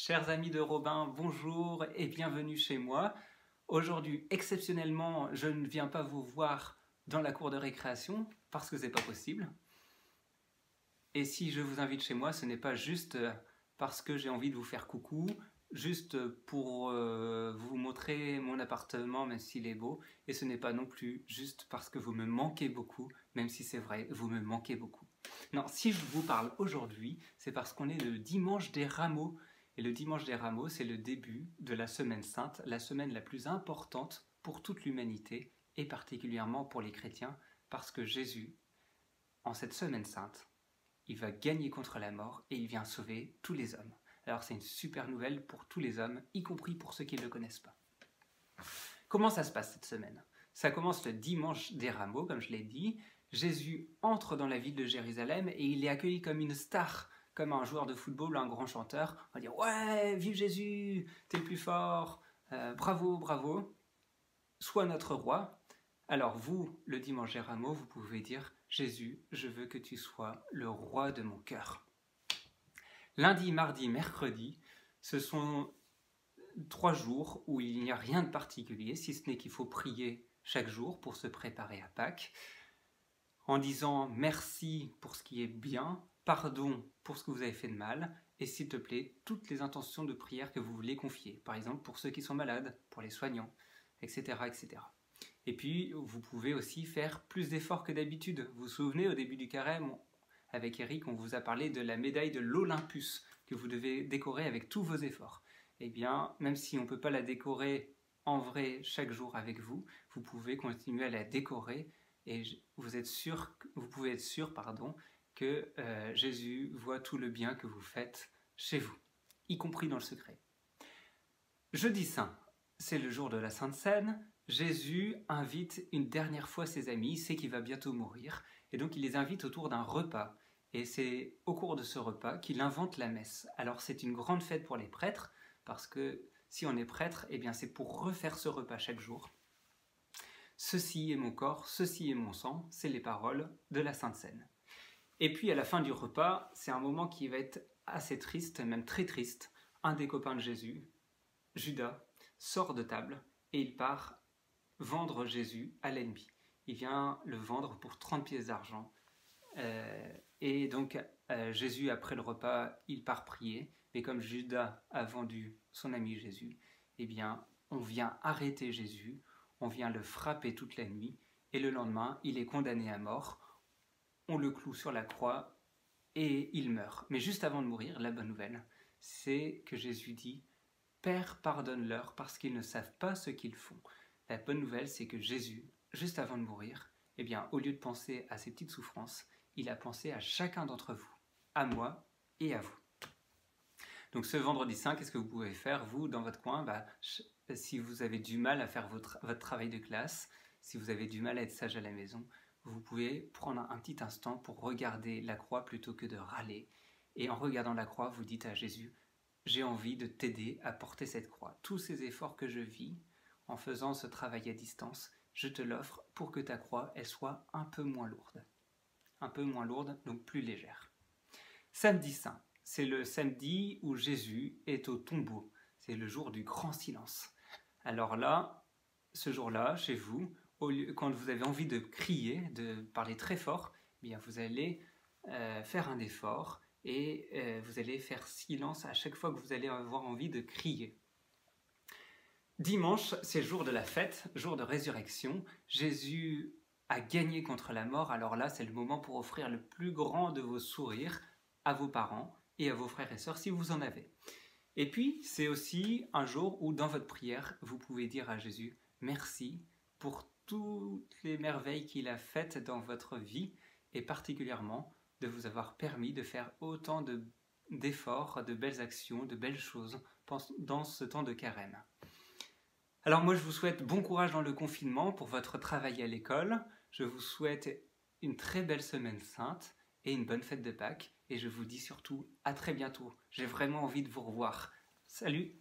Chers amis de Robin, bonjour et bienvenue chez moi. Aujourd'hui, exceptionnellement, je ne viens pas vous voir dans la cour de récréation parce que c'est pas possible. Et si je vous invite chez moi, ce n'est pas juste parce que j'ai envie de vous faire coucou, juste pour vous montrer mon appartement même s'il est beau, et ce n'est pas non plus juste parce que vous me manquez beaucoup, même si c'est vrai, vous me manquez beaucoup. Non, si je vous parle aujourd'hui, c'est parce qu'on est le dimanche des Rameaux. Et le dimanche des Rameaux, c'est le début de la Semaine Sainte, la semaine la plus importante pour toute l'humanité, et particulièrement pour les chrétiens, parce que Jésus, en cette Semaine Sainte, il va gagner contre la mort et il vient sauver tous les hommes. Alors c'est une super nouvelle pour tous les hommes, y compris pour ceux qui ne le connaissent pas. Comment ça se passe cette semaine? Ça commence le dimanche des Rameaux, comme je l'ai dit. Jésus entre dans la ville de Jérusalem et il est accueilli comme une star, comme un joueur de football ou un grand chanteur. On va dire « Ouais, vive Jésus, t'es le plus fort, bravo, bravo, sois notre roi ». Alors vous, le dimanche des Rameaux, vous pouvez dire « Jésus, je veux que tu sois le roi de mon cœur ». Lundi, mardi, mercredi, ce sont 3 jours où il n'y a rien de particulier, si ce n'est qu'il faut prier chaque jour pour se préparer à Pâques, en disant merci pour ce qui est bien, pardon pour ce que vous avez fait de mal, et s'il te plaît, toutes les intentions de prière que vous voulez confier, par exemple pour ceux qui sont malades, pour les soignants, etc. etc. Et puis, vous pouvez aussi faire plus d'efforts que d'habitude. Vous vous souvenez, au début du carême, avec Eric, on vous a parlé de la médaille de l'Olympus, que vous devez décorer avec tous vos efforts. Eh bien, même si on ne peut pas la décorer en vrai chaque jour avec vous, vous pouvez continuer à la décorer et vous pouvez être sûr que Jésus voit tout le bien que vous faites chez vous, y compris dans le secret. Jeudi Saint, c'est le jour de la Sainte Seine. Jésus invite une dernière fois ses amis, il sait qu'il va bientôt mourir, et donc il les invite autour d'un repas. Et c'est au cours de ce repas qu'il invente la messe. Alors c'est une grande fête pour les prêtres, parce que si on est prêtre, eh bien c'est pour refaire ce repas chaque jour. Ceci est mon corps, ceci est mon sang, c'est les paroles de la Sainte Seine. Et puis à la fin du repas, c'est un moment qui va être assez triste, même très triste. Un des copains de Jésus, Judas, sort de table et il part vendre Jésus à l'ennemi. Il vient le vendre pour 30 pièces d'argent. Et donc Jésus, après le repas, il part prier. Mais comme Judas a vendu son ami Jésus, eh bien, on vient arrêter Jésus, on vient le frapper toute la nuit, et le lendemain, il est condamné à mort. On le cloue sur la croix et il meurt. Mais juste avant de mourir, la bonne nouvelle, c'est que Jésus dit « Père, pardonne-leur parce qu'ils ne savent pas ce qu'ils font ». La bonne nouvelle, c'est que Jésus, juste avant de mourir, eh bien, au lieu de penser à ses petites souffrances, il a pensé à chacun d'entre vous, à moi et à vous. Donc ce vendredi saint, qu'est-ce que vous pouvez faire, vous, dans votre coin? Si vous avez du mal à faire votre travail de classe, si vous avez du mal à être sage à la maison, vous pouvez prendre un petit instant pour regarder la croix plutôt que de râler. Et en regardant la croix, vous dites à Jésus, j'ai envie de t'aider à porter cette croix. Tous ces efforts que je vis, en faisant ce travail à distance, je te l'offre pour que ta croix, elle soit un peu moins lourde. Un peu moins lourde, donc plus légère. Samedi Saint, c'est le samedi où Jésus est au tombeau. C'est le jour du grand silence. Alors là, ce jour-là, chez vous, quand vous avez envie de crier, de parler très fort, eh bien vous allez faire un effort et vous allez faire silence à chaque fois que vous allez avoir envie de crier. Dimanche, c'est jour de la fête, jour de résurrection. Jésus a gagné contre la mort, alors là, c'est le moment pour offrir le plus grand de vos sourires à vos parents et à vos frères et sœurs si vous en avez. Et puis, c'est aussi un jour où, dans votre prière, vous pouvez dire à Jésus « Merci pour toutes les merveilles qu'il a faites dans votre vie et particulièrement de vous avoir permis de faire autant d'efforts, de belles actions, de belles choses dans ce temps de carême. » Alors moi, je vous souhaite bon courage dans le confinement pour votre travail à l'école. Je vous souhaite une très belle semaine sainte et une bonne fête de Pâques. Et je vous dis surtout à très bientôt. J'ai vraiment envie de vous revoir. Salut!